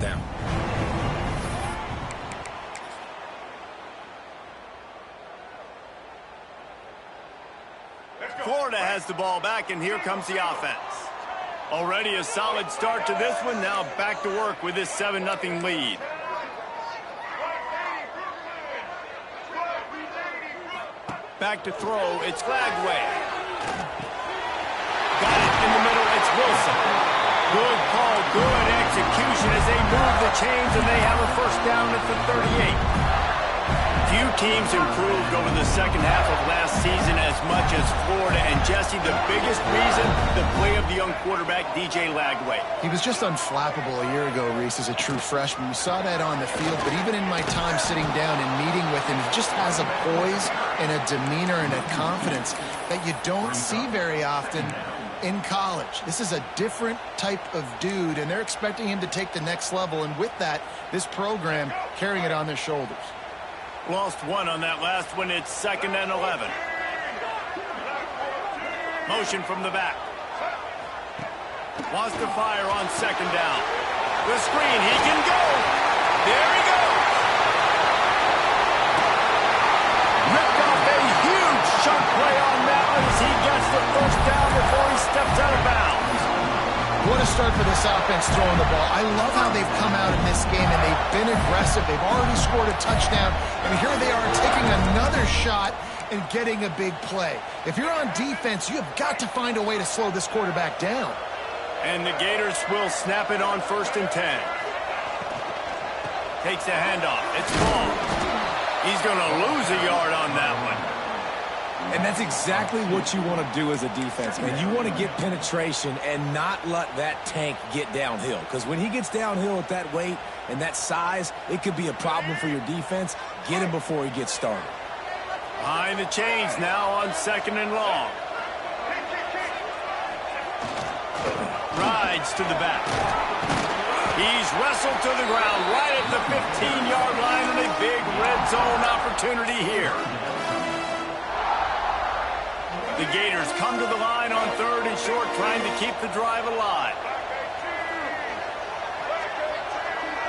down. Florida has the ball back, and here comes the offense. Already a solid start to this one. Now back to work with this 7-0 lead. Back to throw. It's Lagway. Got it in the middle. It's Wilson. Good call, good execution as they move the chains, and they have a first down at the 38. Few teams improved over the second half of last season as much as Florida. And Jesse, the biggest reason, the play of the young quarterback, DJ Lagway. He was just unflappable a year ago, Reese, as a true freshman. We saw that on the field, but even in my time sitting down and meeting with him, he just has a poise and a demeanor and a confidence that you don't see very often in college. This is a different type of dude, and they're expecting him to take the next level. And with that, this program carrying it on their shoulders. Lost one on that last one. It's 2nd and 11. Motion from the back. Wants to fire on 2nd down. The screen. He can go. There he goes. Ripped off a huge chunk play on that one as he gets the first down before he steps out of bounds. What a start for this offense throwing the ball. I love how they've come out in this game, and they've been aggressive. They've already scored a touchdown, and here they are taking another shot and getting a big play. If you're on defense, you have got to find a way to slow this quarterback down. And the Gators will snap it on 1st and 10. Takes the handoff. It's long. He's going to lose a yard on that one. And that's exactly what you want to do as a defense, man. You want to get penetration and not let that tank get downhill. Because when he gets downhill at that weight and that size, it could be a problem for your defense. Get him before he gets started. Behind the chains now on 2nd and long. Rides to the back. He's wrestled to the ground right at the 15-yard line, and a big red zone opportunity here. The Gators come to the line on 3rd and short, trying to keep the drive alive.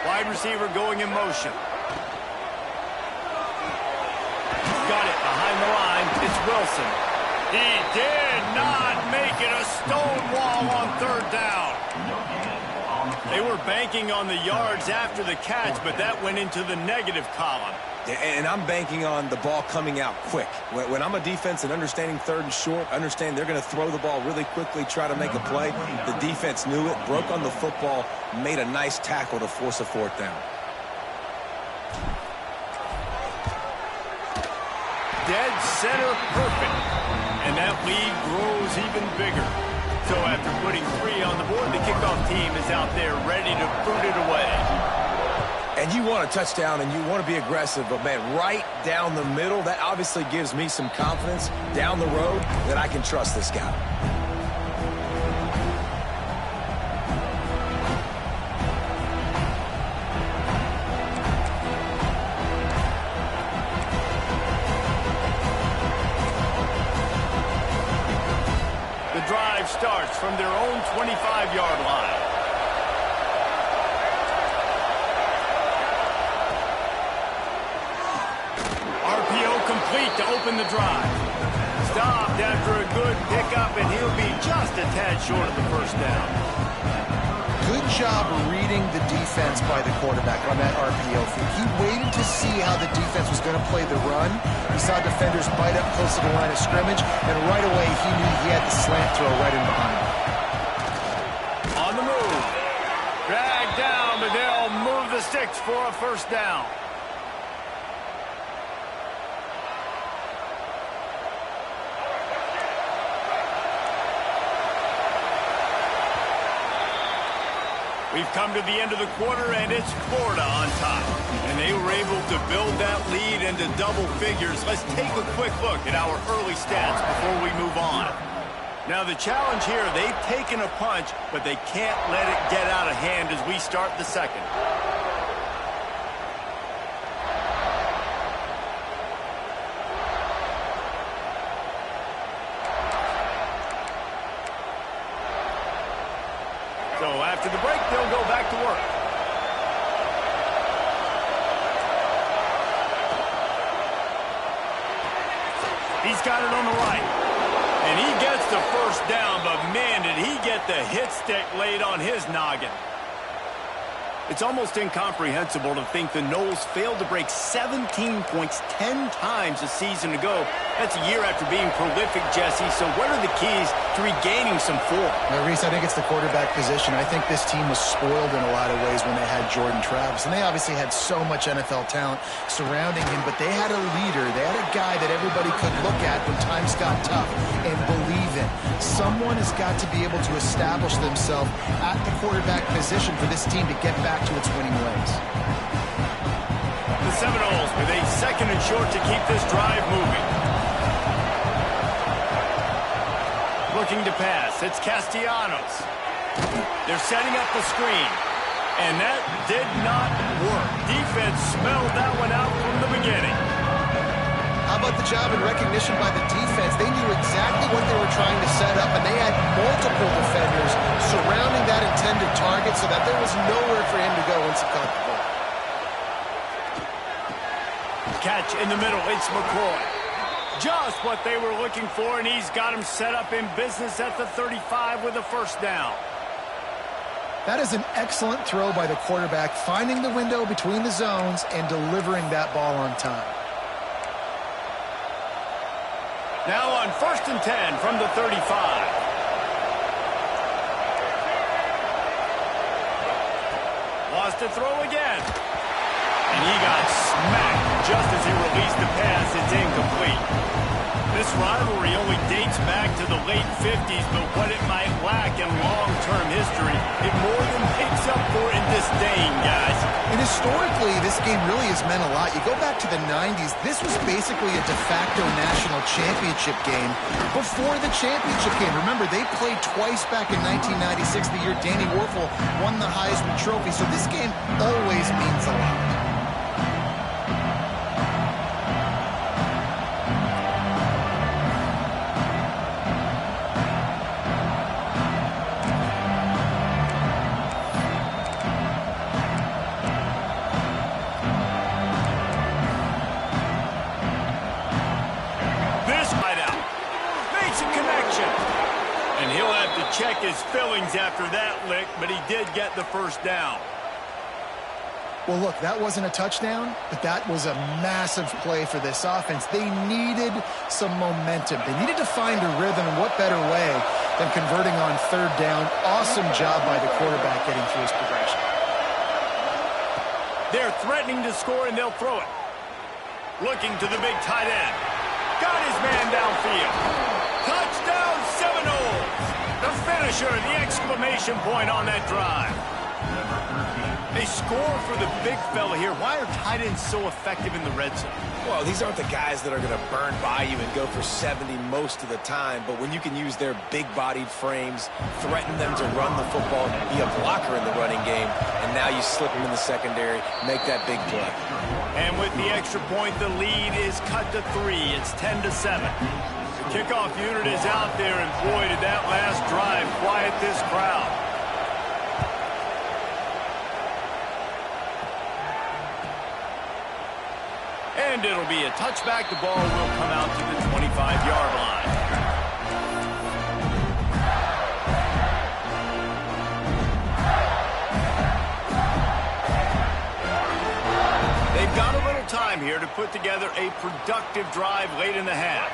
Wide receiver going in motion. Got it behind the line. It's Wilson. He did not make it. A stone wall on 3rd down. They were banking on the yards after the catch, but that went into the negative column. And I'm banking on the ball coming out quick. When I'm a defense and understanding 3rd and short, understand they're going to throw the ball really quickly, try to make a play. The defense knew it, broke on the football, made a nice tackle to force a 4th down. Dead center perfect. And that lead grows even bigger. So after putting 3 on the board, the kickoff team is out there ready to boot it away. And you want a touchdown and you want to be aggressive, but man, right down the middle, that obviously gives me some confidence down the road that I can trust this guy. The drive starts from their own 25-yard line. To open the drive. Stopped after a good pickup, and he'll be just a tad short of the first down. Good job reading the defense by the quarterback on that RPO feed. He waited to see how the defense was going to play the run. He saw defenders bite up close to the line of scrimmage, and right away he knew he had the slant throw right in behind him. On the move. Dragged down, but they'll move the sticks for a first down. We've come to the end of the quarter, and it's Florida on top. And they were able to build that lead into double figures. Let's take a quick look at our early stats before we move on. Now, the challenge here, they've taken a punch, but they can't let it get out of hand as we start the second. So after the break, they'll go back to work. He's got it on the right. And he gets the first down, but man, did he get the hit stick laid on his noggin. It's almost incomprehensible to think the Noles failed to break 17 points 10 times a season ago. That's a year after being prolific, Jesse. So what are the keys to regaining some form? Now, Reese, I think it's the quarterback position. I think this team was spoiled in a lot of ways when they had Jordan Travis. And they obviously had so much NFL talent surrounding him, but they had a leader. They had a guy that everybody could look at when times got tough and believe in. Someone has got to be able to establish themselves at the quarterback position for this team to get back to its winning ways. The Seminoles with a second and short to keep this drive moving. Looking to pass. It's Castellanos. They're setting up the screen. And that did not work. Defense smelled that one out from the beginning. How about the job and recognition by the defense? They knew exactly what they were trying to set up, and they had multiple defenders surrounding that intended target so that there was nowhere for him to go once he caught the ball. Catch in the middle. It's McCoy. Just what they were looking for, and he's got him set up in business at the 35 with a first down. That is an excellent throw by the quarterback, finding the window between the zones and delivering that ball on time. Now on 1st and 10 from the 35. Lost a throw again. And he got smacked just as he released the pass. It's incomplete. This rivalry only dates back to the late 50s, but what it might lack in long-term history, it more than makes up for in disdain, guys. And historically, this game really has meant a lot. You go back to the 90s, this was basically a de facto national championship game before the championship game. Remember, they played twice back in 1996, the year Danny Werfel won the Heisman Trophy, so this game always means a lot. Check his fillings after that lick, but he did get the first down. Well, look, that wasn't a touchdown, but that was a massive play for this offense. They needed some momentum. They needed to find a rhythm, and what better way than converting on 3rd down. Awesome job by the quarterback getting through his progression. They're threatening to score, and they'll throw it. Looking to the big tight end. Got his man downfield. Touchdown, Seminoles! The finisher, the exclamation point on that drive. They score for the big fella here. Why are tight ends so effective in the red zone? Well, these aren't the guys that are going to burn by you and go for 70 most of the time, but when you can use their big-bodied frames, threaten them to run the football, be a blocker in the running game, and now you slip them in the secondary, make that big play. And with the extra point, the lead is cut to 3. It's 10-7. Kickoff unit is out there, and boy, did that last drive quiet this crowd. And it'll be a touchback. The ball will come out to the 25-yard line. They've got a little time here to put together a productive drive late in the half.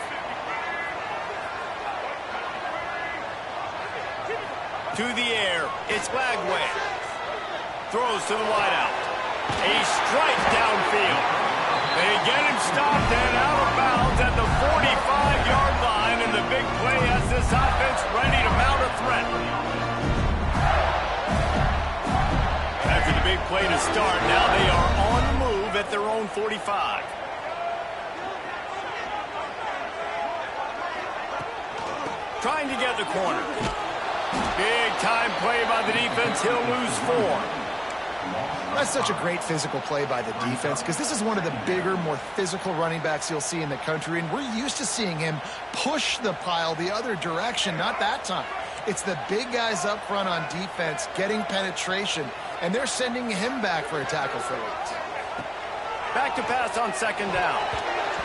To the air, it's Lagway. Throws to the wideout. A strike downfield. They get him stopped and out of bounds at the 45-yard line, and the big play has this offense ready to mount a threat. After the big play to start, now they are on the move at their own 45. Trying to get the corner. Big-time play by the defense. He'll lose 4. That's such a great physical play by the defense because this is one of the bigger, more physical running backs you'll see in the country, and we're used to seeing him push the pile the other direction. Not that time. It's the big guys up front on defense getting penetration, and they're sending him back for a tackle for loss. Back to pass on 2nd down.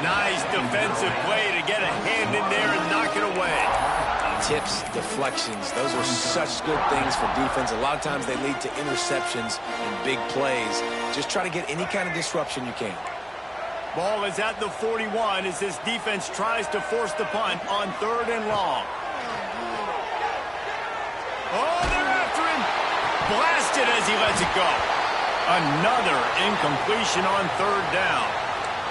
Nice defensive play to get a hand in there and knock it away. Tips, deflections, those are such good things for defense. A lot of times they lead to interceptions and big plays. Just try to get any kind of disruption you can. Ball is at the 41 as this defense tries to force the punt on 3rd and long. Oh, they're after him. Blasted as he lets it go. Another incompletion on 3rd down.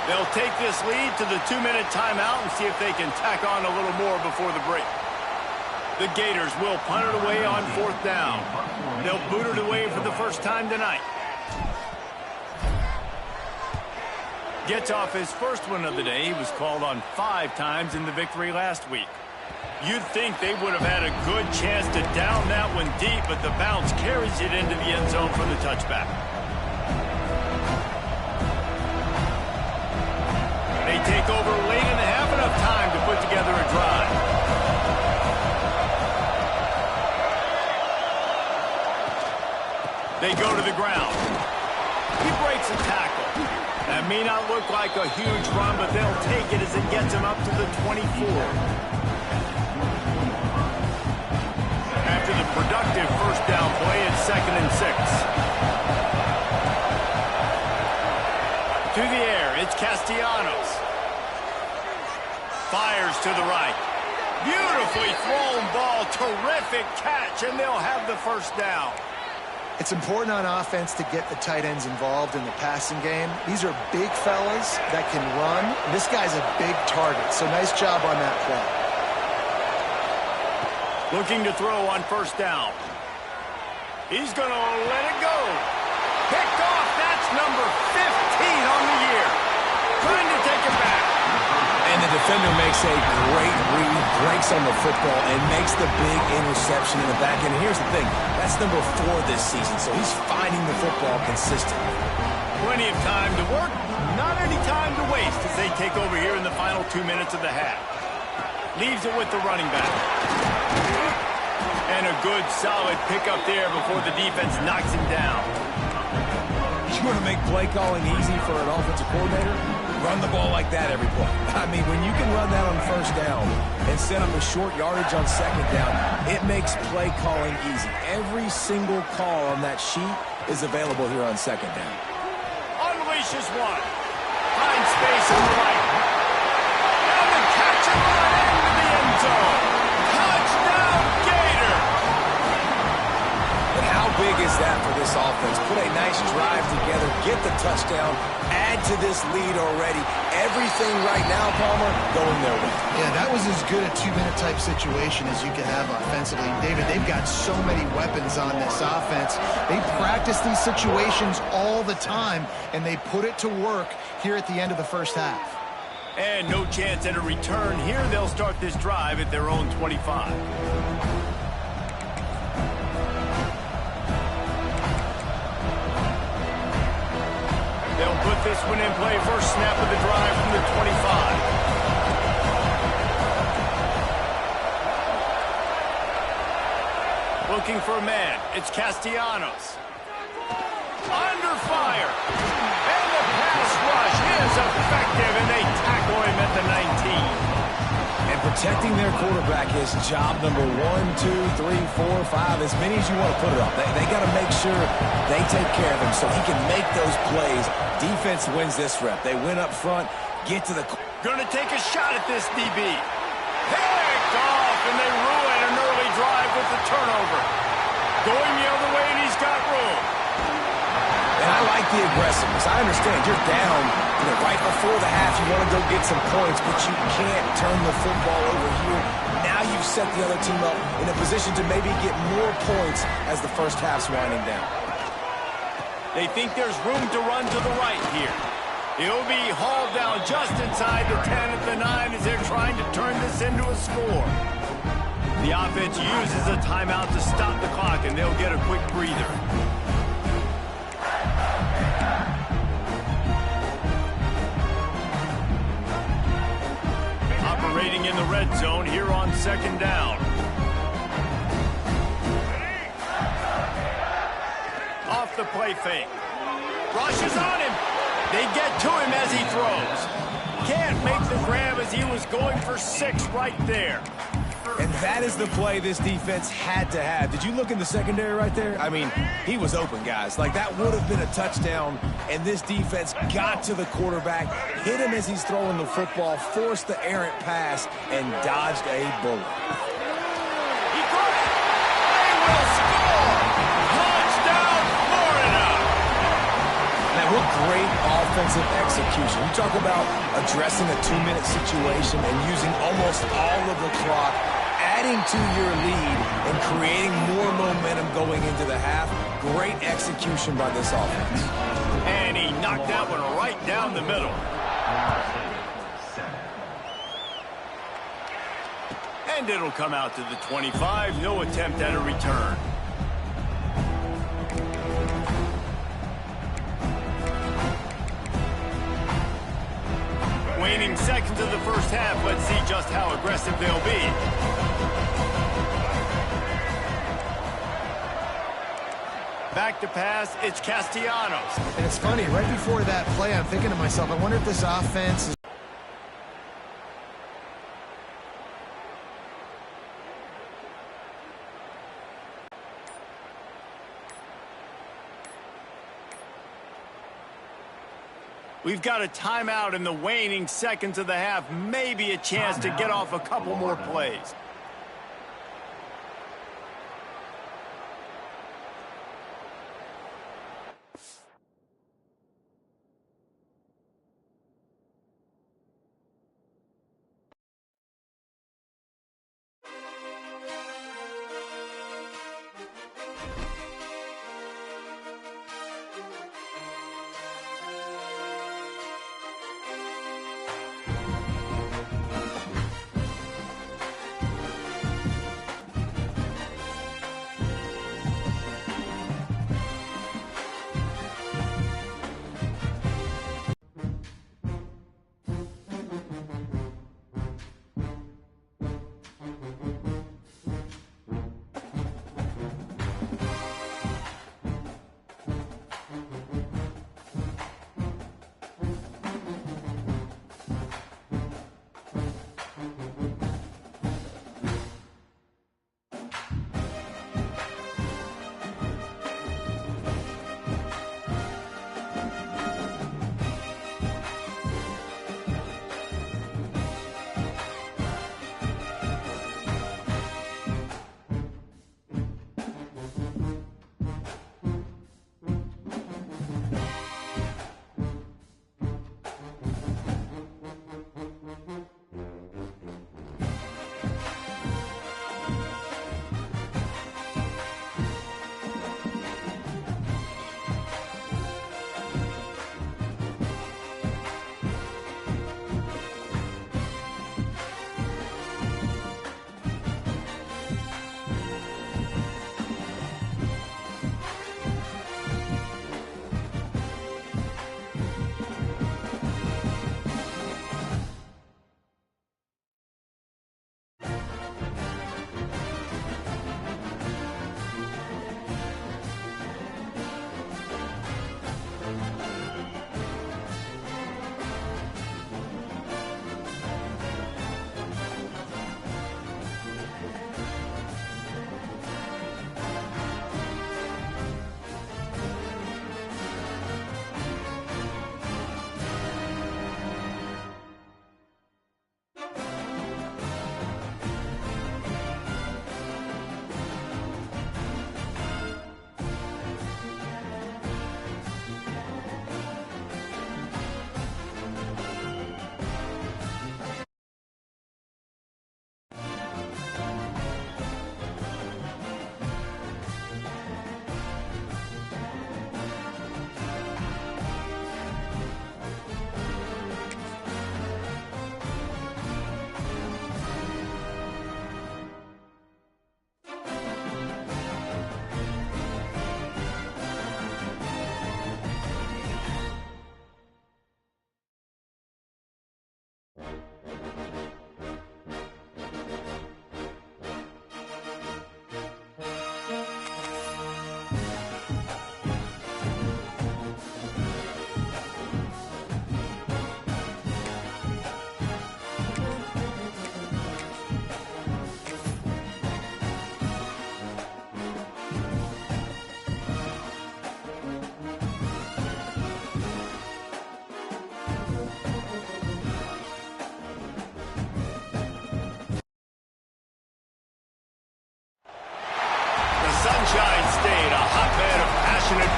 They'll take this lead to the 2-minute timeout and see if they can tack on a little more before the break. The Gators will punt it away on 4th down. They'll boot it away for the first time tonight. Gets off his first one of the day. He was called on 5 times in the victory last week. You'd think they would have had a good chance to down that one deep, but the bounce carries it into the end zone for the touchback. They take over late and have enough time to put together a drive. They go to the ground. He breaks a tackle. That may not look like a huge run, but they'll take it as it gets him up to the 24. After the productive first down play, it's 2nd and 6. To the air, it's Castellanos. Fires to the right. Beautifully thrown ball, terrific catch, and they'll have the first down. It's important on offense to get the tight ends involved in the passing game. These are big fellas that can run. This guy's a big target, so nice job on that play. Looking to throw on 1st down. He's going to let it go. Picked off. That's number 15 on the year. Trying to take it back. And the defender makes a great read, breaks on the football, and makes the big interception in the back end. Here's the thing, that's number 4 this season, so he's finding the football consistently. Plenty of time to work, not any time to waste as they take over here in the final 2 minutes of the half. Leaves it with the running back. And a good, solid pickup there before the defense knocks him down. You want to make play calling easy for an offensive coordinator? Run the ball like that every play. I mean, when you can run that on 1st down and set up a short yardage on 2nd down, it makes play calling easy. Every single call on that sheet is available here on 2nd down. Unleashes one. Finds space on the right. And the catch and run into the end zone. Touchdown, Gator! But how big is that for this offense? Put a nice drive together, get the touchdown, add to this lead already. Everything right now, Palmer, going their way. Yeah, that was as good a 2-minute type situation as you can have offensively. David, they've got so many weapons on this offense. They practice these situations all the time, and they put it to work here at the end of the first half. And no chance at a return here. They'll start this drive at their own 25. They'll put this one in play. First snap of the drive from the 25. Looking for a man. It's Castellanos. Under fire. And the pass rush is effective, and they tackle him at the 19. And protecting their quarterback is job number 1, 2, 3, 4, 5, as many as you want to put it up. They got to make sure they take care of him so he can make those plays. Defense wins this rep. They win up front, get to the... Going to take a shot at this DB. Picked off, and they ruin an early drive with the turnover. Going the other way, and he's got room. And I like the aggressiveness. I understand you're down, right before the half. You want to go get some points, but you can't turn the football over here. Now you've set the other team up in a position to maybe get more points as the first half's winding down. They think there's room to run to the right here. He'll be hauled down just inside the 10 at the 9 as they're trying to turn this into a score. The offense uses a timeout to stop the clock, and they'll get a quick breather. Operating in the red zone here on 2nd down. Off the play fake. Rush is on him. They get to him as he throws. can't make the grab as he was going for 6 right there. And that is the play this defense had to have. Did you look in the secondary right there? I mean, he was open, guys. Like, that would have been a touchdown, and this defense got to the quarterback, hit him as he's throwing the football, forced the errant pass, and dodged a bullet. He caught it. They will score. Touchdown, Florida. Now, what great offensive execution. You talk about addressing a 2-minute situation and using almost all of the clock, adding to your lead and creating more momentum going into the half. Great execution by this offense. And he knocked that one right down the middle. And it'll come out to the 25. No attempt at a return. Waning seconds of the first half. Let's see just how aggressive they'll be. Back to pass, it's Castellanos. And it's funny, right before that play, I'm thinking to myself, I wonder if this offense is... We've got a timeout in the waning seconds of the half. Maybe a chance to get off a couple more plays.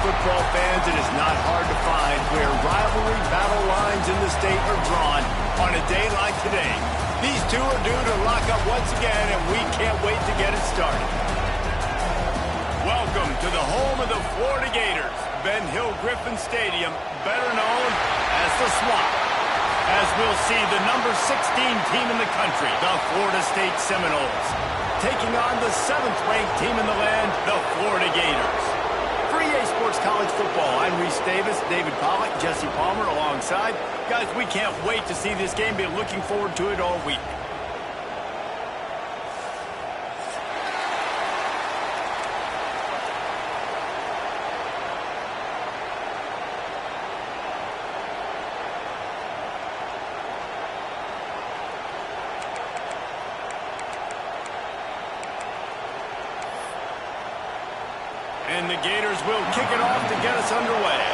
football fans, it is not hard to find where rivalry battle lines in the state are drawn on a day like today. These two are due to lock up once again, and we can't wait to get it started. Welcome to the home of the Florida Gators, Ben Hill Griffin Stadium, better known as the Swamp. As we'll see the number 16 team in the country, the Florida State Seminoles, taking on the 7th-ranked team in the land, the Florida Gators. For EA Sports College Football, I'm Reese Davis, David Pollack, Jesse Palmer alongside. Guys, we can't wait to see this game. Been looking forward to it all week. And the Gators will kick it off to get us underway.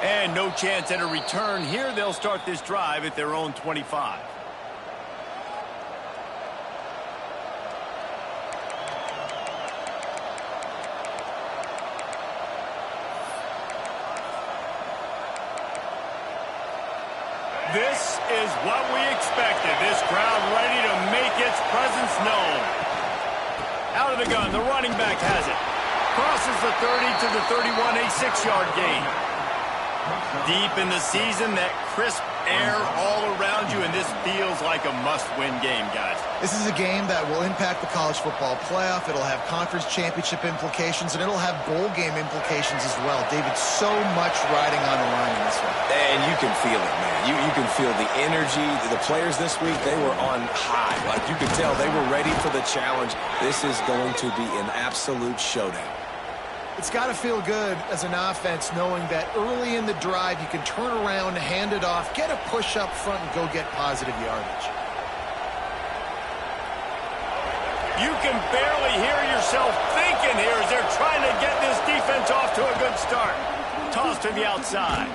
And no chance at a return here. They'll start this drive at their own 25. This is what we expected. This crowd ready to make its presence known. Out of the gun, the running back has it. Crosses the 30 to the 31, a 6-yard gain. Deep in the season, that crisp air all around you, and this feels like a must-win game, guys. This is a game that will impact the college football playoff. It'll have conference championship implications, and it'll have bowl game implications as well. David, so much riding on the line in this one. And you can feel it, man. You can feel the energy. The players this week, they were on high. Like, you could tell they were ready for the challenge. This is going to be an absolute showdown. It's got to feel good as an offense knowing that early in the drive you can turn around, hand it off, get a push up front, and go get positive yardage. You can barely hear yourself thinking here as they're trying to get this defense off to a good start. Toss to the outside.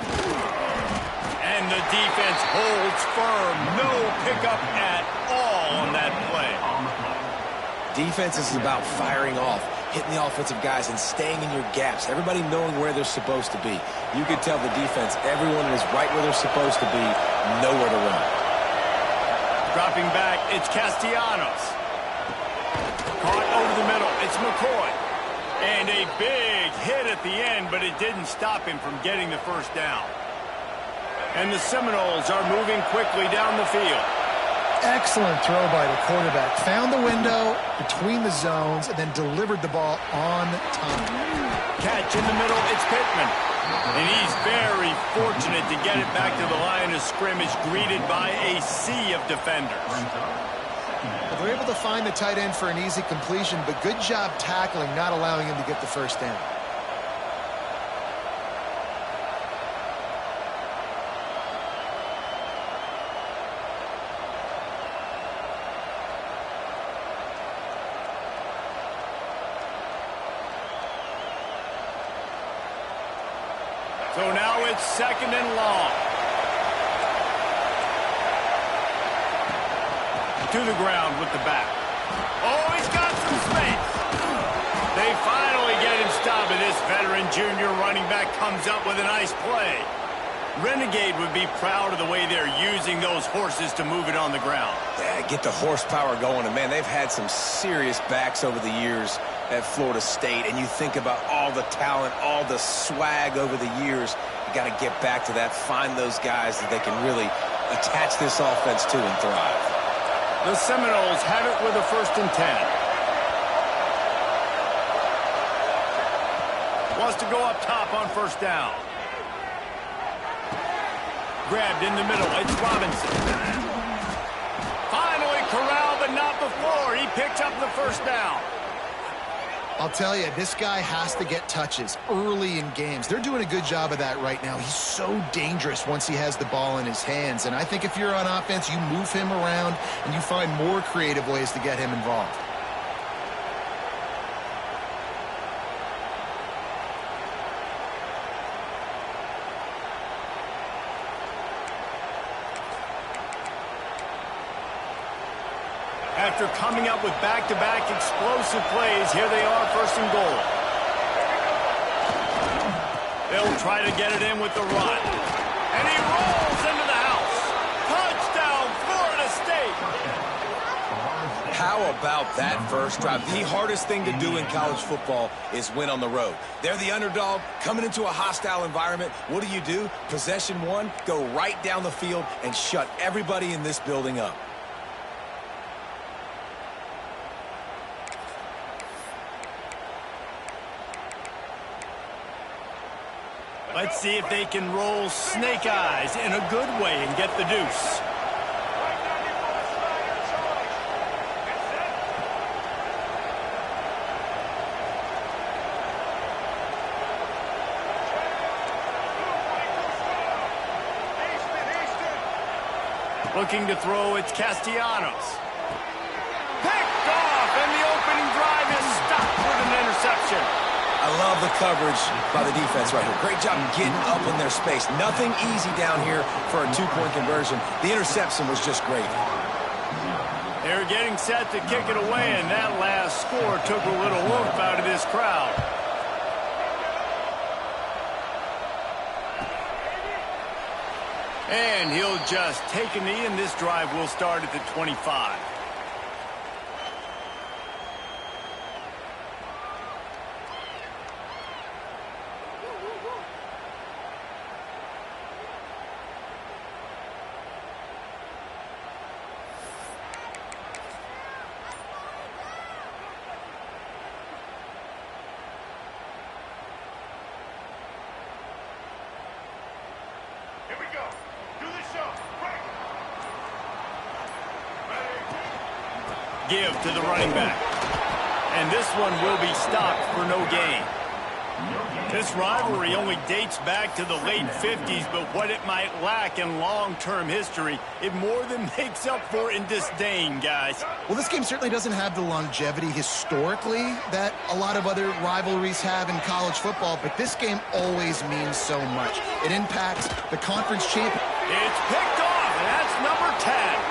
And the defense holds firm. No pickup at all on that play. Defense is about firing off, hitting the offensive guys and staying in your gaps. Everybody knowing where they're supposed to be. You can tell the defense, everyone is right where they're supposed to be, nowhere to run. Dropping back, it's Castellanos. Caught over the middle, it's McCoy. And a big hit at the end, but it didn't stop him from getting the first down. And the Seminoles are moving quickly down the field. Excellent throw by the quarterback. Found the window between the zones and then delivered the ball on time. Catch in the middle, it's Pittman. And he's very fortunate to get it back to the line of scrimmage, greeted by a sea of defenders. Well, they're able to find the tight end for an easy completion, but good job tackling, not allowing him to get the first down. So now it's 2nd and long. To the ground with the back. Oh, he's got some space. They finally get him stopped, and this veteran junior running back comes up with a nice play. Renegade would be proud of the way they're using those horses to move it on the ground. Yeah, get the horsepower going. And, man, they've had some serious backs over the years at Florida State. And you think about all the talent, all the swag over the years. You got to get back to that, find those guys that they can really attach this offense to and thrive. The Seminoles have it with a 1st and 10. Wants to go up top on 1st down. Grabbed in the middle, it's Robinson. Finally corralled, but not before. He picks up the 1st down. I'll tell you, this guy has to get touches early in games. They're doing a good job of that right now. He's so dangerous once he has the ball in his hands. And I think if you're on offense, you move him around and you find more creative ways to get him involved. After coming up with back-to-back explosive plays, here they are, first and goal. They'll try to get it in with the run. And he rolls into the house. Touchdown, Florida State. How about that first drive? The hardest thing to do in college football is win on the road. They're the underdog coming into a hostile environment. What do? Possession one, go right down the field and shut everybody in this building up. Let's see if they can roll snake eyes in a good way and get the deuce. Looking to throw, it's Castellanos. Picked off, and the opening drive is stopped with an interception. I love the coverage by the defense right here. Great job getting up in their space. Nothing easy down here for a two-point conversion. The interception was just great. They're getting set to kick it away, and that last score took a little oomph out of this crowd. And he'll just take a knee, and this drive will start at the 25. Give to the running back. And this one will be stopped for no gain. This rivalry only dates back to the late 50s, but what it might lack in long-term history, it more than makes up for in disdain, guys. Well, this game certainly doesn't have the longevity historically that a lot of other rivalries have in college football, but this game always means so much. It impacts the conference champion. It's picked off, and that's number 10.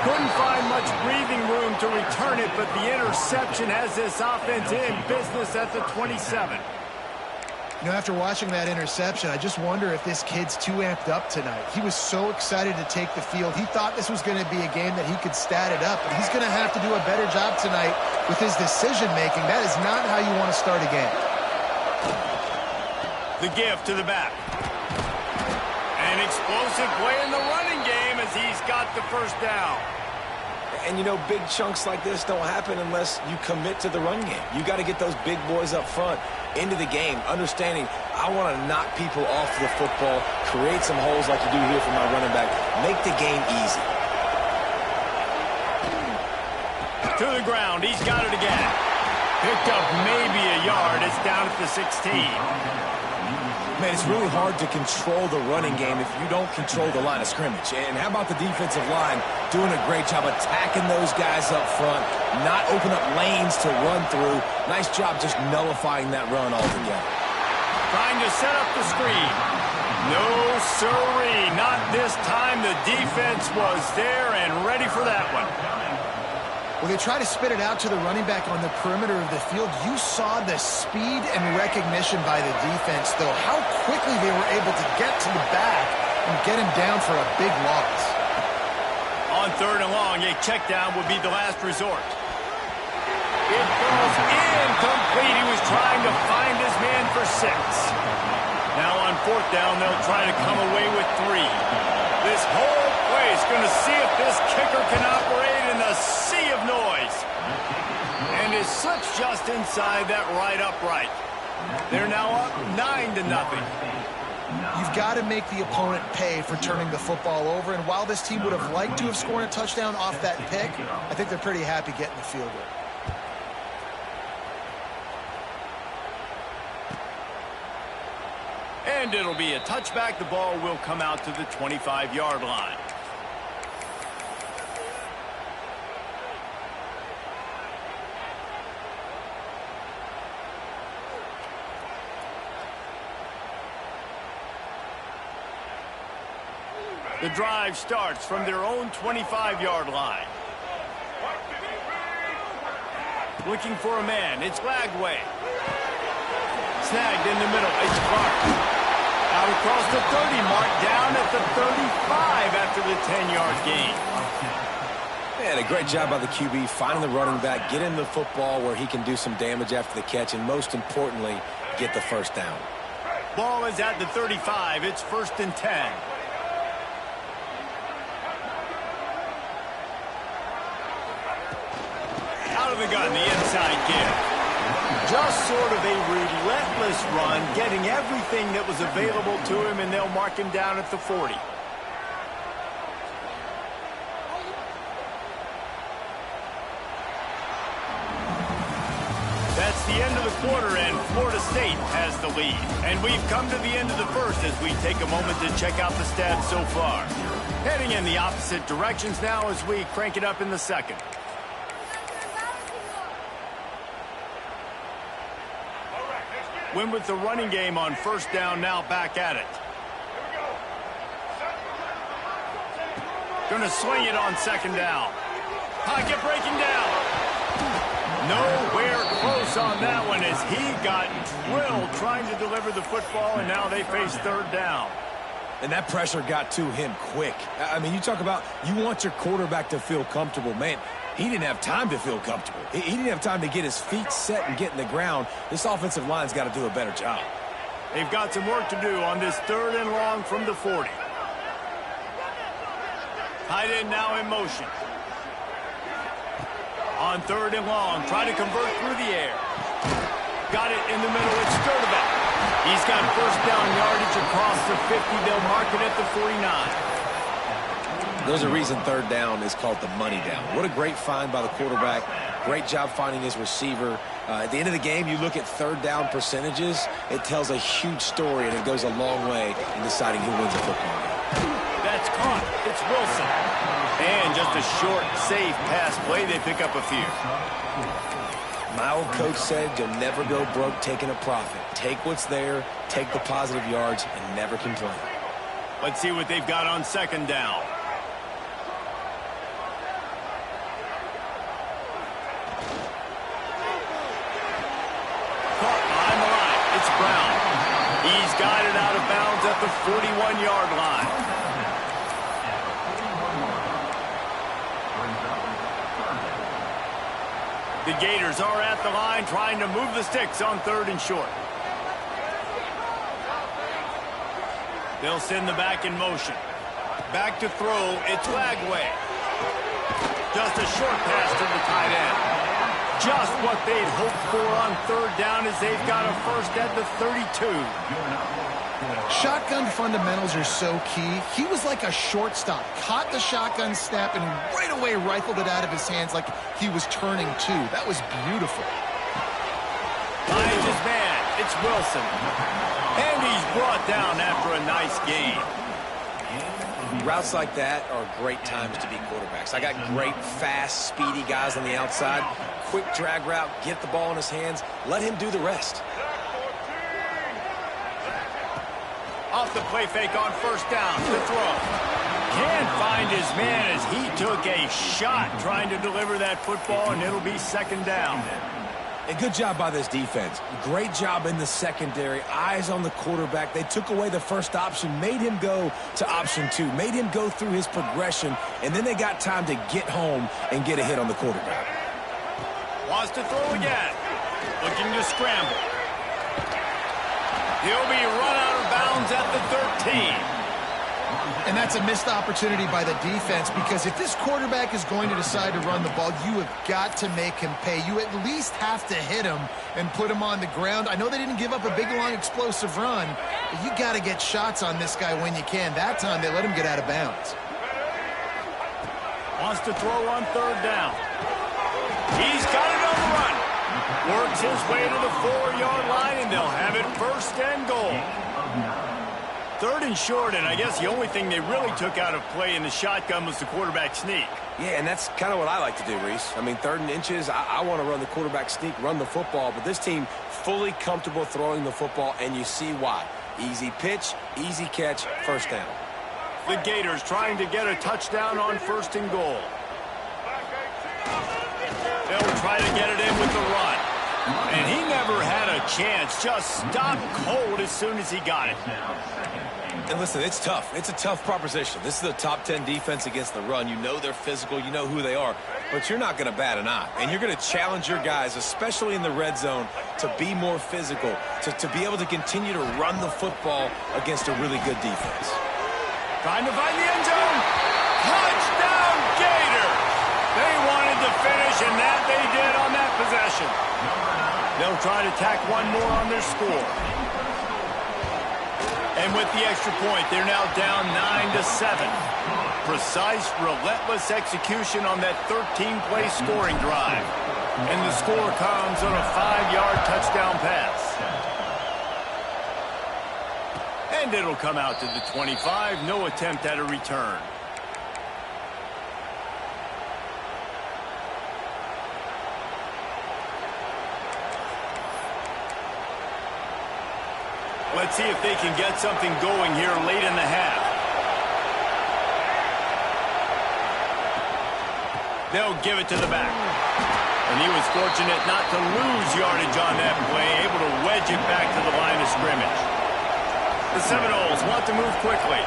Couldn't find much breathing room to return it, but the interception has this offense in business at the 27. You know, after watching that interception, I just wonder if this kid's too amped up tonight. He was so excited to take the field. He thought this was going to be a game that he could stat it up, but he's going to have to do a better job tonight with his decision-making. That is not how you want to start a game. The give to the back. An explosive play in the running game as he's got the first down. And, you know, big chunks like this don't happen unless you commit to the run game. You got to get those big boys up front into the game, understanding I want to knock people off the football, create some holes like you do here for my running back, make the game easy. To the ground, he's got it again. Picked up maybe a yard. It's down at the 16. Man, it's really hard to control the running game if you don't control the line of scrimmage. And how about the defensive line doing a great job attacking those guys up front, not open up lanes to run through. Nice job just nullifying that run altogether. Trying to set up the screen. No, sirree, not this time. The defense was there and ready for that one. When they try to spit it out to the running back on the perimeter of the field, you saw the speed and recognition by the defense, though, how quickly they were able to get to the back and get him down for a big loss. On third and long, a check down would be the last resort. It goes incomplete. He was trying to find his man for 6. Now on fourth down, they'll try to come away with 3. This whole place going to see if this kicker can operate in a sea of noise. And is slips just inside that right upright. They're now up 9-0. You've got to make the opponent pay for turning the football over, and while this team would have liked to have scored a touchdown off that pick, I think they're pretty happy getting the field goal. And it'll be a touchback. The ball will come out to the 25-yard line. The drive starts from their own 25-yard line. Looking for a man. It's Lagway. Snagged in the middle. It's Clark. Out across the 30 mark, down at the 35 after the 10-yard gain. Man, a great job by the QB finding the running back, get him the football where he can do some damage after the catch, and most importantly, get the first down. Ball is at the 35. It's 1st and 10. Out of the gun, the inside give. Just sort of a relentless run, getting everything that was available to him, and they'll mark him down at the 40. That's the end of the quarter, and Florida State has the lead. And we've come to the end of the first as we take a moment to check out the stats so far. Heading in the opposite directions now as we crank it up in the second. Win with the running game on first down, now back at it. Gonna swing it on second down. Pocket breaking down. Nowhere close on that one as he got drilled trying to deliver the football, and now they face third down. And that pressure got to him quick. I mean, you talk about you want your quarterback to feel comfortable. Man, he didn't have time to feel comfortable. He didn't have time to get his feet set and get in the ground. This offensive line's got to do a better job. They've got some work to do on this 3rd and long from the 40. Tight end now in motion. On 3rd and long, trying to convert through the air. Got it in the middle, it's Sturdivant. He's got first down yardage across the 50. They'll mark it at the 49. There's a reason 3rd down is called the money down. What a great find by the quarterback. Great job finding his receiver. At the end of the game, you look at 3rd down percentages. It tells a huge story, and it goes a long way in deciding who wins a football game. That's caught. It's Wilson. And just a short, safe pass play. They pick up a few. My old coach said you'll never go broke taking a profit. Take what's there, take the positive yards, and never complain. Let's see what they've got on second down. Caught behind the line. It's Brown. He's got it out of bounds at the 41-yard line. The Gators are at the line trying to move the sticks on 3rd and short. They'll send the back in motion. Back to throw, it's Lagway. Just a short pass to the tight end. Just what they'd hoped for on 3rd down as they've got a first at the 32. Shotgun fundamentals are so key. He was like a shortstop. Caught the shotgun snap and right away rifled it out of his hands like he was turning two. That was beautiful. Finds his man. It's Wilson. And he's brought down after a nice gain. Routes like that are great times to be quarterbacks. I got great, fast, speedy guys on the outside. Quick drag route, get the ball in his hands, let him do the rest. Off the play fake on first down. The throw. Can't find his man as he took a shot trying to deliver that football, and it'll be second down. A good job by this defense. Great job in the secondary. Eyes on the quarterback. They took away the first option, made him go to option 2, made him go through his progression, and then they got time to get home and get a hit on the quarterback. Wants to throw again. Looking to scramble. He'll be run out of bounds at the 13. And that's a missed opportunity by the defense, because if this quarterback is going to decide to run the ball, you have got to make him pay. You at least have to hit him and put him on the ground. I know they didn't give up a big, long, explosive run, but you got to get shots on this guy when you can. That time, they let him get out of bounds. Wants to throw on 3rd down. He's got it on the run. Works his way to the 4-yard line, and they'll have it first and goal. 3rd and short, and I guess the only thing they really took out of play in the shotgun was the quarterback sneak. Yeah, and that's kind of what I like to do, Reese. I mean, 3rd and inches, I want to run the quarterback sneak, run the football, but this team fully comfortable throwing the football, and you see why. Easy pitch, easy catch, first down. The Gators trying to get a touchdown on 1st and goal. They'll try to get it in with the And he never had a chance. Just stopped cold as soon as he got it. And listen, it's tough. It's a tough proposition. This is a top 10 defense against the run. You know they're physical. You know who they are. But you're not going to bat an eye. And you're going to challenge your guys, especially in the red zone, to be more physical, to be able to continue to run the football against a really good defense. Trying to find the end zone. Touchdown, Gators! They wanted to finish, and that they did on that possession. They'll try to tack one more on their score. And with the extra point, they're now down 9-7. Precise, relentless execution on that 13-play scoring drive. And the score comes on a 5-yard touchdown pass. And it'll come out to the 25. No attempt at a return. Let's see if they can get something going here late in the half. They'll give it to the back. And he was fortunate not to lose yardage on that play, able to wedge it back to the line of scrimmage. The Seminoles want to move quickly.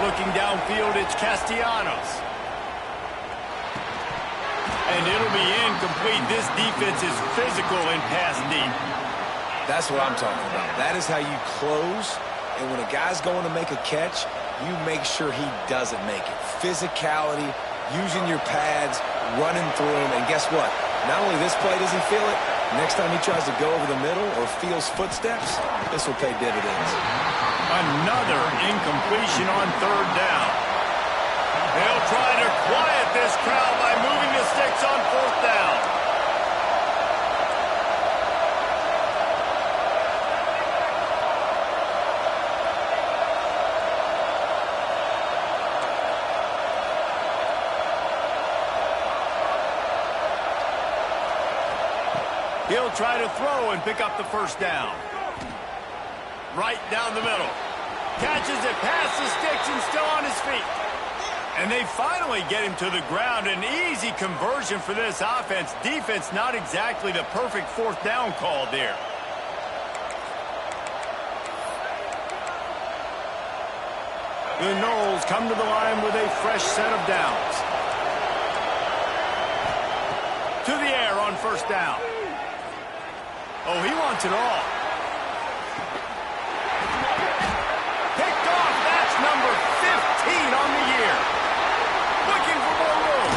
Looking downfield, it's Castellanos. And it'll be incomplete. This defense is physical and pass deep. That's what I'm talking about. That is how you close. And when a guy's going to make a catch, you make sure he doesn't make it. Physicality, using your pads, running through him. And guess what? Not only this play does he feel it, next time he tries to go over the middle or feels footsteps, this will pay dividends. Another incompletion on third down. They'll try to quiet this crowd by moving the sticks on fourth down. He'll try to throw and pick up the first down. Right down the middle. Catches it past the sticks and still on his feet. And they finally get him to the ground. An easy conversion for this offense. Defense not exactly the perfect fourth down call there. The Noles come to the line with a fresh set of downs. To the air on first down. Oh, he wants it all. Picked off. That's number 15 on the year. Looking for more room.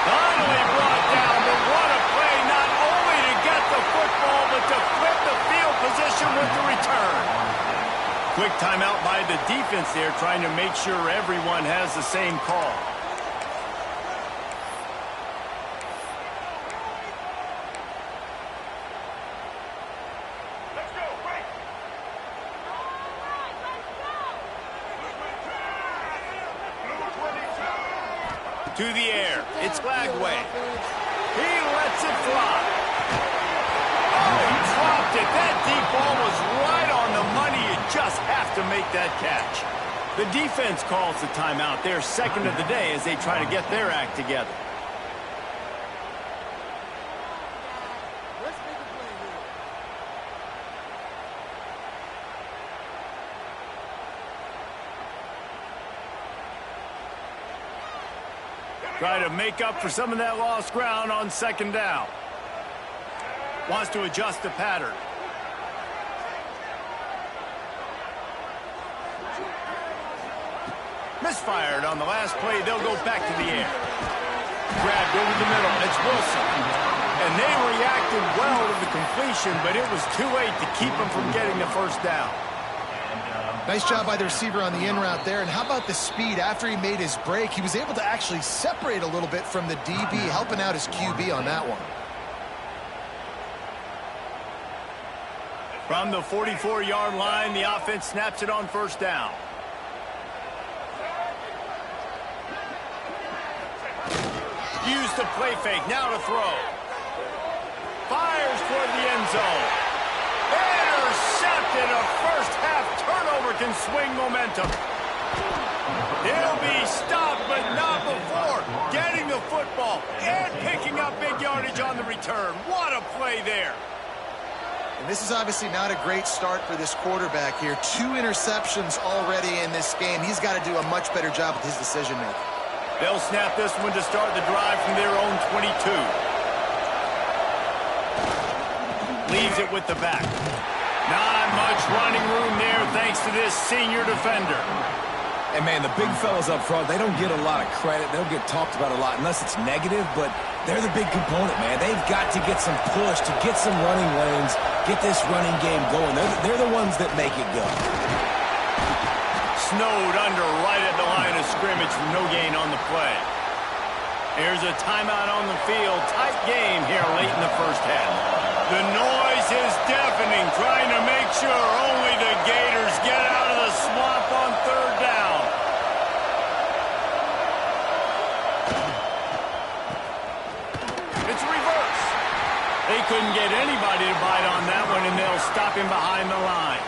Finally brought down, but what a play, not only to get the football, but to flip the field position with the return. Quick timeout by the defense there, trying to make sure everyone has the same call. To the air. It's Lagway. He lets it fly. Oh, he dropped it. That deep ball was right on the money. You just have to make that catch. The defense calls the timeout. They're second of the day as they try to get their act together. Try to make up for some of that lost ground on second down. Wants to adjust the pattern. Misfired on the last play. They'll go back to the air. Grabbed over the middle. It's Wilson. And they reacted well to the completion, but it was too late to keep them from getting the first down. Nice job by the receiver on the in route there. And how about the speed after he made his break? He was able to actually separate a little bit from the DB, helping out his QB on that one. From the 44-yard line, the offense snaps it on first down. Used the play fake, now to throw. Fires toward the end zone. Intercepted. A first-half turnover can swing momentum. He'll be stopped, but not before getting the football and picking up big yardage on the return. What a play there. And this is obviously not a great start for this quarterback here. 2 interceptions already in this game. He's got to do a much better job with his decision-making. They'll snap this one to start the drive from their own 22. Leaves it with the back. Not much running room there thanks to this senior defender. And, man, the big fellas up front, they don't get a lot of credit. They don't get talked about a lot unless it's negative, but they're the big component, man. They've got to get some push, to get some running lanes, get this running game going. They're the ones that make it go. Snowed under right at the line of scrimmage for no gain on the play. Here's a timeout on the field. Tight game here late in the first half. The noise is deafening, trying to make sure only the Gators get out of the swamp on third down. It's reverse. They couldn't get anybody to bite on that one, and they'll stop him behind the line.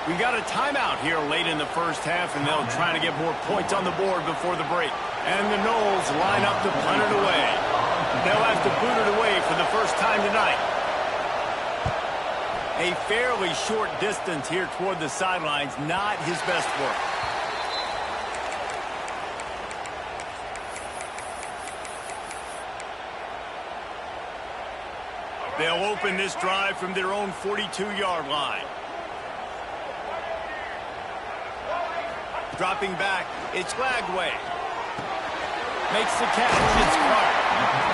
We got a timeout here late in the first half, and they'll try to get more points on the board before the break. And the Noles line up to punt it away. They'll have to boot it away for the first time tonight. A fairly short distance here toward the sidelines, not his best work. They'll open this drive from their own 42-yard line. Dropping back, it's Lagway. Makes the catch, it's Clark.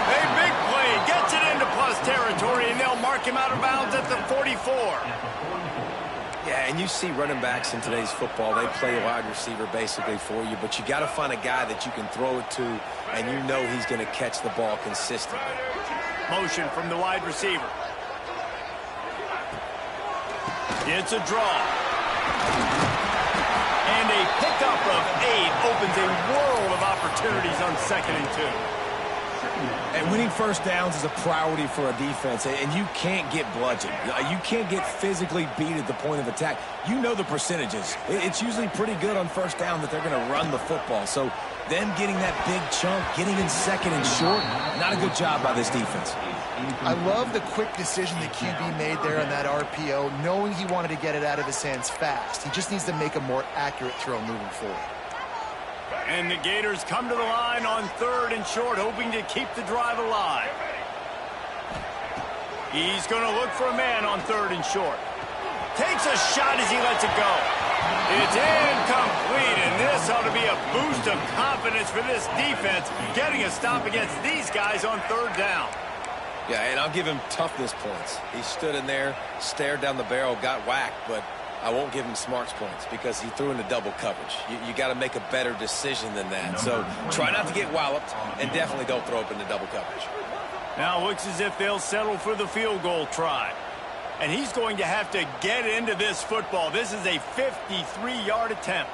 A big play, gets it into plus territory, and they'll mark him out of bounds at the 44. Yeah, and you see running backs in today's football, they play a wide receiver basically for you, but you got to find a guy that you can throw it to, and you know he's going to catch the ball consistently. Motion from the wide receiver. It's a draw. And a pickup of 8 opens a world of opportunities on 2nd and 2. And winning first downs is a priority for a defense, and you can't get bludgeoned. You can't get physically beat at the point of attack. You know the percentages. It's usually pretty good on first down that they're going to run the football. So them getting that big chunk, getting in 2nd and short, not a good job by this defense. I love the quick decision the QB made there on that RPO, knowing he wanted to get it out of his hands fast. He just needs to make a more accurate throw moving forward. And the Gators come to the line on 3rd and short, hoping to keep the drive alive. He's going to look for a man on 3rd and short. Takes a shot as he lets it go. It's incomplete, and this ought to be a boost of confidence for this defense, getting a stop against these guys on 3rd down. Yeah, and I'll give him toughness points. He stood in there, stared down the barrel, got whacked, but I won't give him smarts points because he threw into double coverage. You got to make a better decision than that. So try not to get walloped, and definitely don't throw up into double coverage. Now it looks as if they'll settle for the field goal try. And he's going to have to get into this football. This is a 53-yard attempt.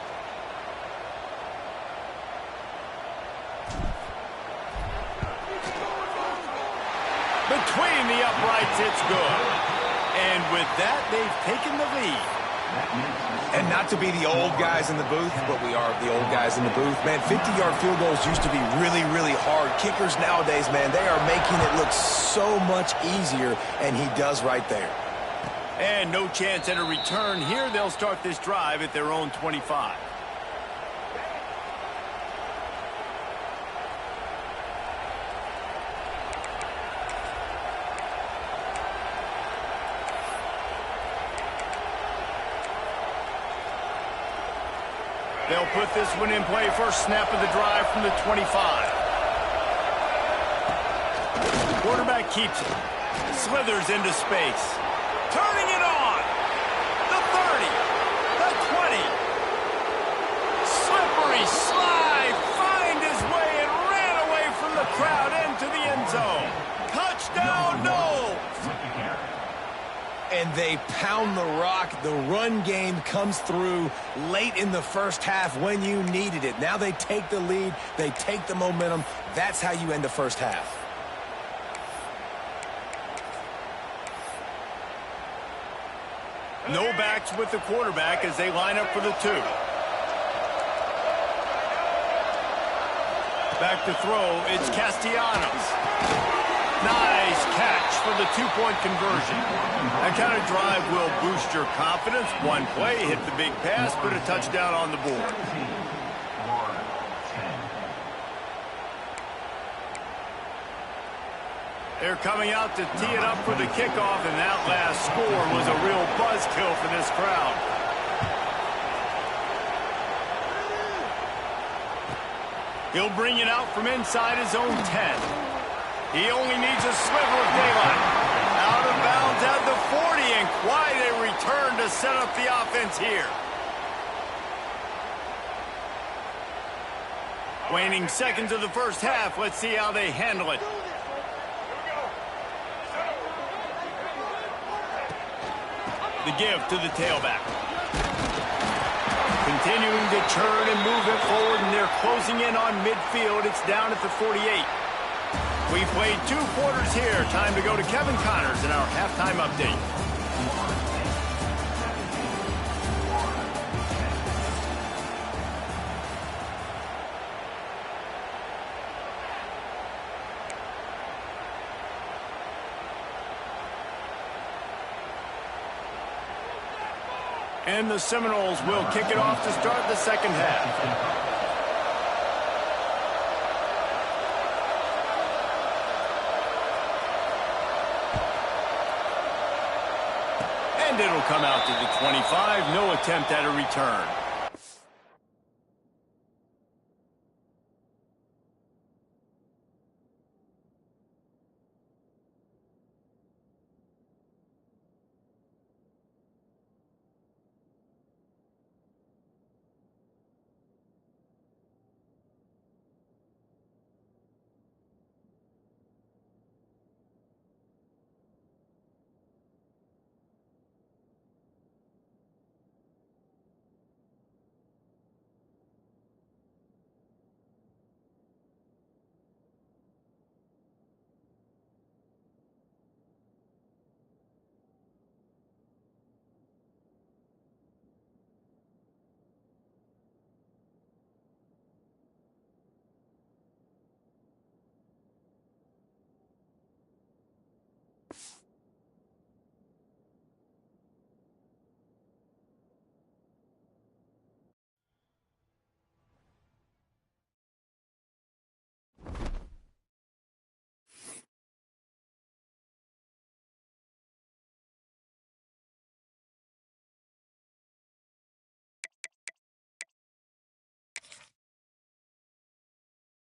Between the uprights, it's good. And with that, they've taken the lead. And not to be the old guys in the booth, but we are the old guys in the booth. Man, 50-yard field goals used to be really, really hard. Kickers nowadays, man, they are making it look so much easier, and he does right there. And no chance at a return here. They'll start this drive at their own 25. They'll put this one in play. First snap of the drive from the 25. Quarterback keeps it. Slithers into space. Turning it on. The 30. The 20. Slippery slide. Find his way and ran away from the crowd into the end zone. Touchdown, Noles. And they pound the rock. The run game comes through late in the first half when you needed it. Now they take the lead. They take the momentum. That's how you end the first half. No backs with the quarterback as they line up for the 2. Back to throw, it's Castellanos. Nice catch for the two-point conversion. That kind of drive will boost your confidence. One play, hit the big pass, put a touchdown on the board. They're coming out to tee it up for the kickoff, and that last score was a real buzzkill for this crowd. He'll bring it out from inside his own 10. He only needs a sliver of daylight. Out of bounds at the 40, and quite a return to set up the offense here. Waning seconds of the first half. Let's see how they handle it. The give to the tailback. Continuing to churn and move it forward, and they're closing in on midfield. It's down at the 48. We played 2 quarters here. Time to go to Kevin Connors in our halftime update. And the Seminoles will kick it off to start the second half. And it'll come out to the 25. No attempt at a return.